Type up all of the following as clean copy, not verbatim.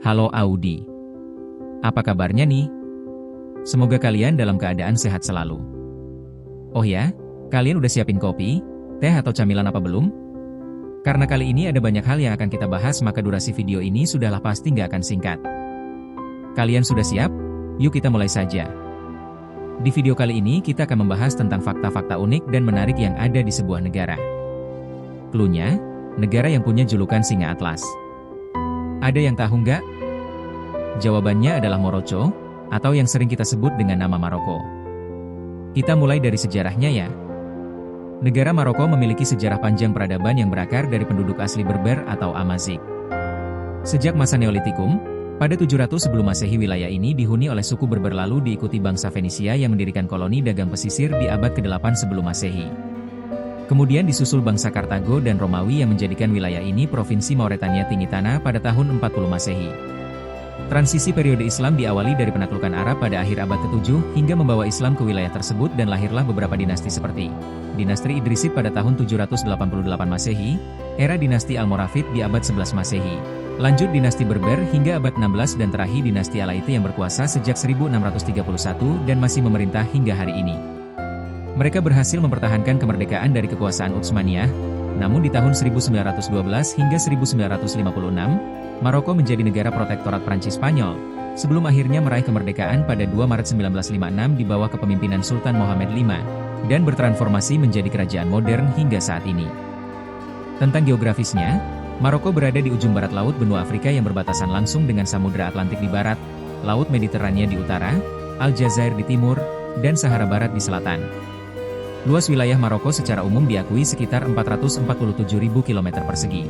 Halo Audi. Apa kabarnya nih? Semoga kalian dalam keadaan sehat selalu. Oh ya, kalian udah siapin kopi, teh atau camilan apa belum? Karena kali ini ada banyak hal yang akan kita bahas maka durasi video ini sudahlah pasti nggak akan singkat. Kalian sudah siap? Yuk kita mulai saja. Di video kali ini kita akan membahas tentang fakta-fakta unik dan menarik yang ada di sebuah negara. Cluenya, negara yang punya julukan Singa Atlas. Ada yang tahu nggak? Jawabannya adalah Morocco, atau yang sering kita sebut dengan nama Maroko. Kita mulai dari sejarahnya ya. Negara Maroko memiliki sejarah panjang peradaban yang berakar dari penduduk asli Berber atau Amazigh. Sejak masa Neolitikum, pada 700 sebelum Masehi wilayah ini dihuni oleh suku Berber lalu diikuti bangsa Fenisia yang mendirikan koloni dagang pesisir di abad ke-8 sebelum Masehi. Kemudian disusul bangsa Kartago dan Romawi yang menjadikan wilayah ini Provinsi Mauretania Tingitana pada tahun 40 Masehi. Transisi periode Islam diawali dari penaklukan Arab pada akhir abad ke-7 hingga membawa Islam ke wilayah tersebut dan lahirlah beberapa dinasti seperti Dinasti Idrisid pada tahun 788 Masehi, era dinasti Almoravid di abad 11 Masehi, lanjut dinasti Berber hingga abad 16 dan terakhir dinasti Alaite yang berkuasa sejak 1631 dan masih memerintah hingga hari ini. Mereka berhasil mempertahankan kemerdekaan dari kekuasaan Utsmaniyah, namun di tahun 1912 hingga 1956, Maroko menjadi negara protektorat Prancis-Spanyol, sebelum akhirnya meraih kemerdekaan pada 2 Maret 1956 di bawah kepemimpinan Sultan Mohammed V, dan bertransformasi menjadi kerajaan modern hingga saat ini. Tentang geografisnya, Maroko berada di ujung barat laut benua Afrika yang berbatasan langsung dengan Samudra Atlantik di barat, Laut Mediterania di utara, Aljazair di timur, dan Sahara Barat di selatan. Luas wilayah Maroko secara umum diakui sekitar 447.000 km persegi.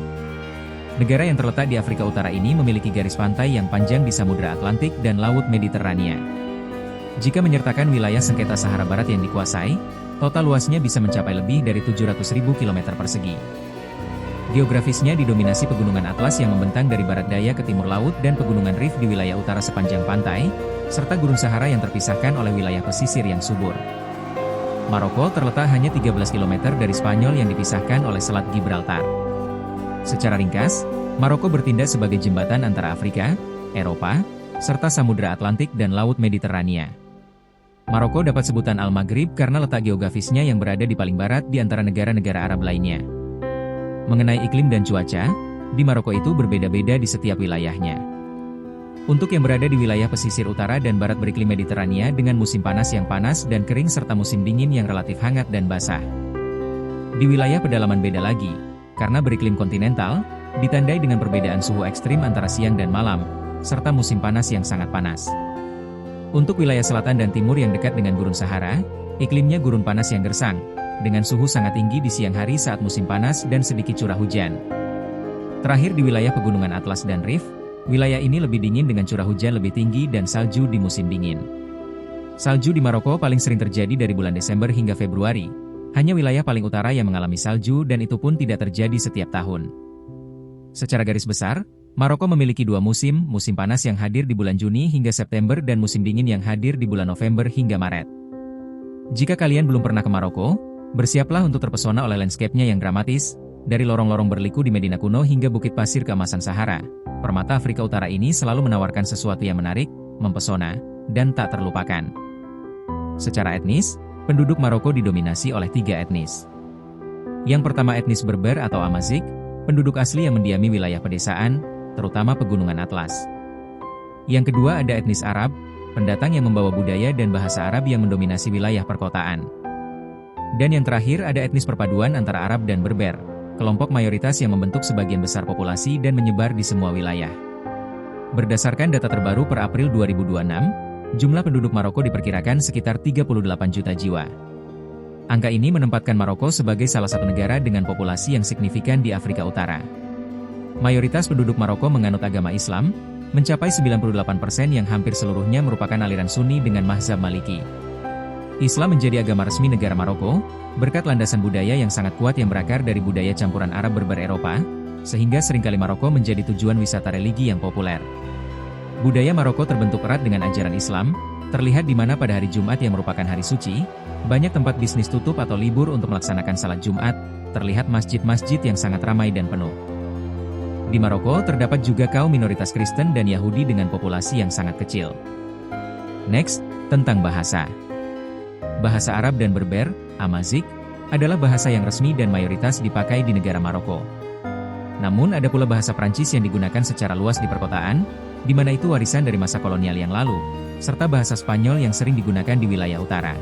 Negara yang terletak di Afrika Utara ini memiliki garis pantai yang panjang di Samudra Atlantik dan Laut Mediterania. Jika menyertakan wilayah sengketa Sahara Barat yang dikuasai, total luasnya bisa mencapai lebih dari 700.000 km persegi. Geografisnya didominasi pegunungan Atlas yang membentang dari barat daya ke timur laut dan pegunungan Rif di wilayah utara sepanjang pantai, serta Gurun Sahara yang terpisahkan oleh wilayah pesisir yang subur. Maroko terletak hanya 13 km dari Spanyol yang dipisahkan oleh Selat Gibraltar. Secara ringkas, Maroko bertindak sebagai jembatan antara Afrika, Eropa, serta Samudra Atlantik dan Laut Mediterania. Maroko dapat sebutan Al-Maghrib karena letak geografisnya yang berada di paling barat di antara negara-negara Arab lainnya. Mengenai iklim dan cuaca, di Maroko itu berbeda-beda di setiap wilayahnya. Untuk yang berada di wilayah pesisir utara dan barat beriklim Mediterania dengan musim panas yang panas dan kering serta musim dingin yang relatif hangat dan basah. Di wilayah pedalaman beda lagi, karena beriklim kontinental, ditandai dengan perbedaan suhu ekstrim antara siang dan malam, serta musim panas yang sangat panas. Untuk wilayah selatan dan timur yang dekat dengan Gurun Sahara, iklimnya gurun panas yang gersang, dengan suhu sangat tinggi di siang hari saat musim panas dan sedikit curah hujan. Terakhir di wilayah pegunungan Atlas dan Rif, wilayah ini lebih dingin dengan curah hujan lebih tinggi dan salju di musim dingin. Salju di Maroko paling sering terjadi dari bulan Desember hingga Februari. Hanya wilayah paling utara yang mengalami salju dan itu pun tidak terjadi setiap tahun. Secara garis besar, Maroko memiliki dua musim, musim panas yang hadir di bulan Juni hingga September dan musim dingin yang hadir di bulan November hingga Maret. Jika kalian belum pernah ke Maroko, bersiaplah untuk terpesona oleh landscape-nya yang dramatis, dari lorong-lorong berliku di Medina kuno hingga bukit pasir keemasan Sahara. Permata Afrika Utara ini selalu menawarkan sesuatu yang menarik, mempesona, dan tak terlupakan. Secara etnis, penduduk Maroko didominasi oleh 3 etnis. Yang pertama etnis Berber atau Amazigh, penduduk asli yang mendiami wilayah pedesaan, terutama pegunungan Atlas. Yang kedua ada etnis Arab, pendatang yang membawa budaya dan bahasa Arab yang mendominasi wilayah perkotaan. Dan yang terakhir ada etnis perpaduan antara Arab dan Berber, kelompok mayoritas yang membentuk sebagian besar populasi dan menyebar di semua wilayah. Berdasarkan data terbaru per April 2026, jumlah penduduk Maroko diperkirakan sekitar 38 juta jiwa. Angka ini menempatkan Maroko sebagai salah satu negara dengan populasi yang signifikan di Afrika Utara. Mayoritas penduduk Maroko menganut agama Islam, mencapai 98% yang hampir seluruhnya merupakan aliran Sunni dengan mazhab Maliki. Islam menjadi agama resmi negara Maroko, berkat landasan budaya yang sangat kuat yang berakar dari budaya campuran Arab Berber Eropa, sehingga seringkali Maroko menjadi tujuan wisata religi yang populer. Budaya Maroko terbentuk erat dengan ajaran Islam, terlihat di mana pada hari Jumat yang merupakan hari suci, banyak tempat bisnis tutup atau libur untuk melaksanakan salat Jumat, terlihat masjid-masjid yang sangat ramai dan penuh. Di Maroko terdapat juga kaum minoritas Kristen dan Yahudi dengan populasi yang sangat kecil. Next, tentang bahasa. Bahasa Arab dan Berber, Amazigh, adalah bahasa yang resmi dan mayoritas dipakai di negara Maroko. Namun ada pula bahasa Prancis yang digunakan secara luas di perkotaan, di mana itu warisan dari masa kolonial yang lalu, serta bahasa Spanyol yang sering digunakan di wilayah utara.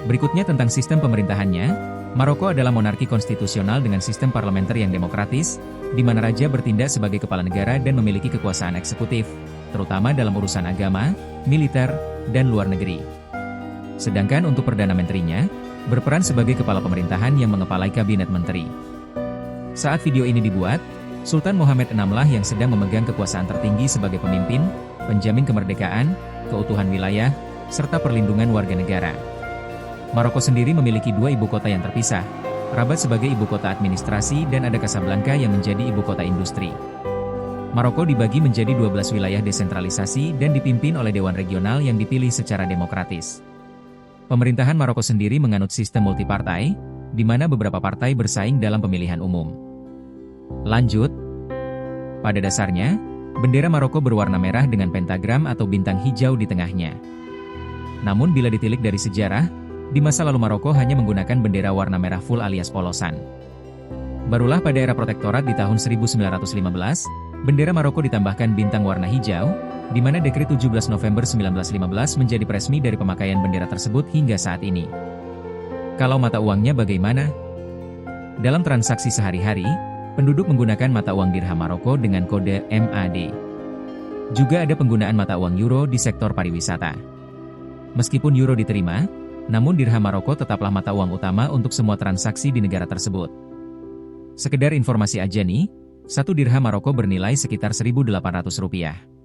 Berikutnya tentang sistem pemerintahannya, Maroko adalah monarki konstitusional dengan sistem parlementer yang demokratis, di mana raja bertindak sebagai kepala negara dan memiliki kekuasaan eksekutif, terutama dalam urusan agama, militer, dan luar negeri. Sedangkan untuk Perdana Menterinya, berperan sebagai kepala pemerintahan yang mengepalai kabinet menteri. Saat video ini dibuat, Sultan Mohammed VI lah yang sedang memegang kekuasaan tertinggi sebagai pemimpin, penjamin kemerdekaan, keutuhan wilayah, serta perlindungan warga negara. Maroko sendiri memiliki dua ibu kota yang terpisah, Rabat sebagai ibu kota administrasi dan ada Casablanca yang menjadi ibu kota industri. Maroko dibagi menjadi 12 wilayah desentralisasi dan dipimpin oleh Dewan Regional yang dipilih secara demokratis. Pemerintahan Maroko sendiri menganut sistem multipartai, di mana beberapa partai bersaing dalam pemilihan umum. Lanjut, pada dasarnya, bendera Maroko berwarna merah dengan pentagram atau bintang hijau di tengahnya. Namun bila ditilik dari sejarah, di masa lalu Maroko hanya menggunakan bendera warna merah full alias polosan. Barulah pada era protektorat di tahun 1915, bendera Maroko ditambahkan bintang warna hijau, di mana Dekret 17 November 1915 menjadi resmi dari pemakaian bendera tersebut hingga saat ini. Kalau mata uangnya bagaimana? Dalam transaksi sehari-hari, penduduk menggunakan mata uang dirham Maroko dengan kode MAD. Juga ada penggunaan mata uang euro di sektor pariwisata. Meskipun euro diterima, namun dirham Maroko tetaplah mata uang utama untuk semua transaksi di negara tersebut. Sekedar informasi aja nih, satu dirham Maroko bernilai sekitar Rp1.800.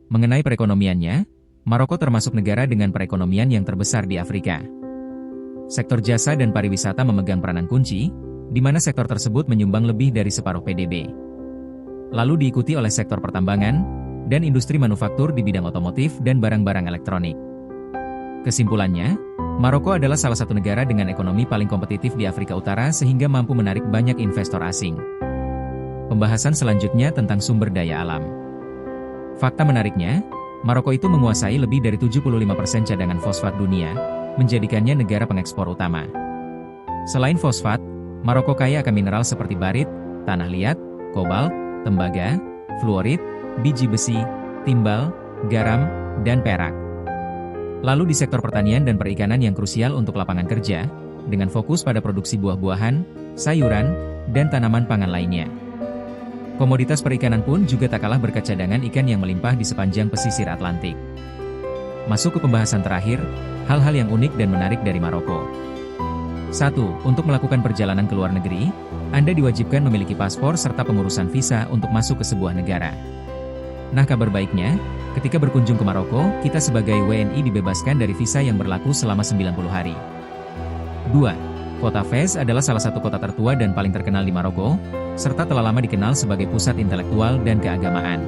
Mengenai perekonomiannya, Maroko termasuk negara dengan perekonomian yang terbesar di Afrika. Sektor jasa dan pariwisata memegang peranan kunci, di mana sektor tersebut menyumbang lebih dari separuh PDB. Lalu diikuti oleh sektor pertambangan, dan industri manufaktur di bidang otomotif dan barang-barang elektronik. Kesimpulannya, Maroko adalah salah satu negara dengan ekonomi paling kompetitif di Afrika Utara sehingga mampu menarik banyak investor asing. Pembahasan selanjutnya tentang sumber daya alam. Fakta menariknya, Maroko itu menguasai lebih dari 75% cadangan fosfat dunia, menjadikannya negara pengekspor utama. Selain fosfat, Maroko kaya akan mineral seperti barit, tanah liat, kobalt, tembaga, fluorit, biji besi, timbal, garam, dan perak. Lalu di sektor pertanian dan perikanan yang krusial untuk lapangan kerja, dengan fokus pada produksi buah-buahan, sayuran, dan tanaman pangan lainnya. Komoditas perikanan pun juga tak kalah berkat cadangan ikan yang melimpah di sepanjang pesisir Atlantik. Masuk ke pembahasan terakhir, hal-hal yang unik dan menarik dari Maroko. 1. Untuk melakukan perjalanan ke luar negeri, Anda diwajibkan memiliki paspor serta pengurusan visa untuk masuk ke sebuah negara. Nah, kabar baiknya, ketika berkunjung ke Maroko, kita sebagai WNI dibebaskan dari visa yang berlaku selama 90 hari. 2. Kota Fez adalah salah satu kota tertua dan paling terkenal di Maroko, serta telah lama dikenal sebagai pusat intelektual dan keagamaan.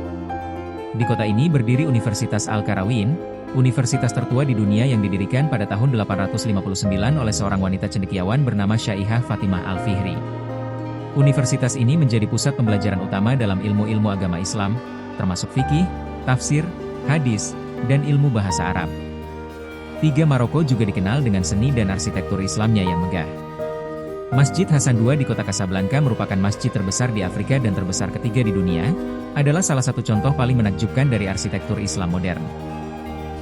Di kota ini berdiri Universitas Al-Qarawiyyin, universitas tertua di dunia yang didirikan pada tahun 859 oleh seorang wanita cendekiawan bernama Syaihah Fatimah Al-Fihri. Universitas ini menjadi pusat pembelajaran utama dalam ilmu-ilmu agama Islam, termasuk fikih, tafsir, hadis, dan ilmu bahasa Arab. 3. Maroko juga dikenal dengan seni dan arsitektur Islamnya yang megah. Masjid Hasan II di kota Casablanca merupakan masjid terbesar di Afrika dan terbesar ketiga di dunia, adalah salah satu contoh paling menakjubkan dari arsitektur Islam modern.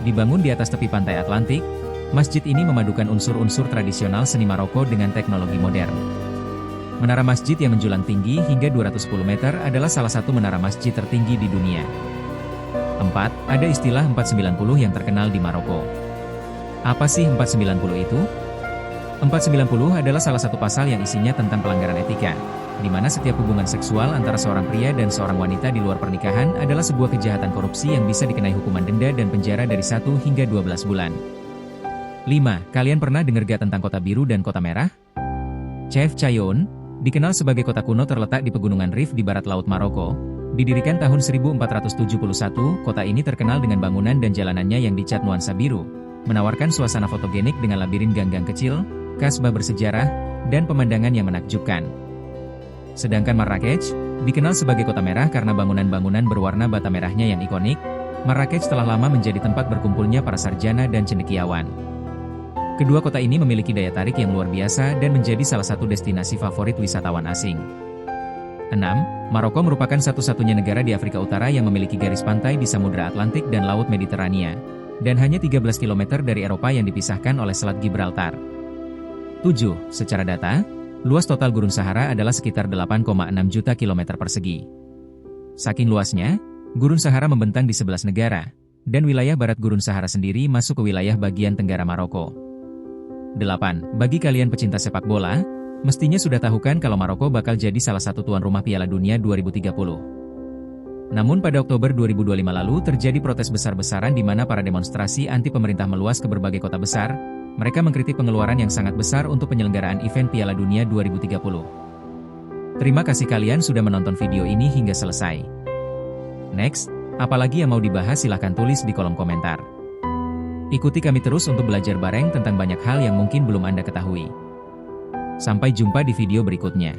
Dibangun di atas tepi pantai Atlantik, masjid ini memadukan unsur-unsur tradisional seni Maroko dengan teknologi modern. Menara masjid yang menjulang tinggi hingga 210 meter adalah salah satu menara masjid tertinggi di dunia. 4. Ada istilah 490 yang terkenal di Maroko. Apa sih 490 itu? 490 adalah salah satu pasal yang isinya tentang pelanggaran etika, di mana setiap hubungan seksual antara seorang pria dan seorang wanita di luar pernikahan adalah sebuah kejahatan korupsi yang bisa dikenai hukuman denda dan penjara dari 1 hingga 12 bulan. 5. Kalian pernah dengar gak tentang Kota Biru dan Kota Merah? Chefchaouen, dikenal sebagai kota kuno terletak di pegunungan Rif di barat laut Maroko. Didirikan tahun 1471, kota ini terkenal dengan bangunan dan jalanannya yang dicat nuansa biru, menawarkan suasana fotogenik dengan labirin gang-gang kecil, kasbah bersejarah, dan pemandangan yang menakjubkan. Sedangkan Marrakech, Dikenal sebagai kota merah karena bangunan-bangunan berwarna bata merahnya yang ikonik, Marrakech telah lama menjadi tempat berkumpulnya para sarjana dan cendekiawan. Kedua kota ini memiliki daya tarik yang luar biasa dan menjadi salah satu destinasi favorit wisatawan asing. 6. Maroko merupakan satu-satunya negara di Afrika Utara yang memiliki garis pantai di Samudra Atlantik dan Laut Mediterania, dan hanya 13 km dari Eropa yang dipisahkan oleh Selat Gibraltar. 7. Secara data, luas total Gurun Sahara adalah sekitar 8,6 juta kilometer persegi. Saking luasnya, Gurun Sahara membentang di 11 negara, dan wilayah barat Gurun Sahara sendiri masuk ke wilayah bagian tenggara Maroko. 8. Bagi kalian pecinta sepak bola, mestinya sudah tahu kan kalau Maroko bakal jadi salah satu tuan rumah Piala Dunia 2030. Namun pada Oktober 2025 lalu terjadi protes besar-besaran di mana para demonstrasi anti pemerintah meluas ke berbagai kota besar. Mereka mengkritik pengeluaran yang sangat besar untuk penyelenggaraan event Piala Dunia 2030. Terima kasih kalian sudah menonton video ini hingga selesai. Next, apalagi yang mau dibahas silahkan tulis di kolom komentar. Ikuti kami terus untuk belajar bareng tentang banyak hal yang mungkin belum Anda ketahui. Sampai jumpa di video berikutnya.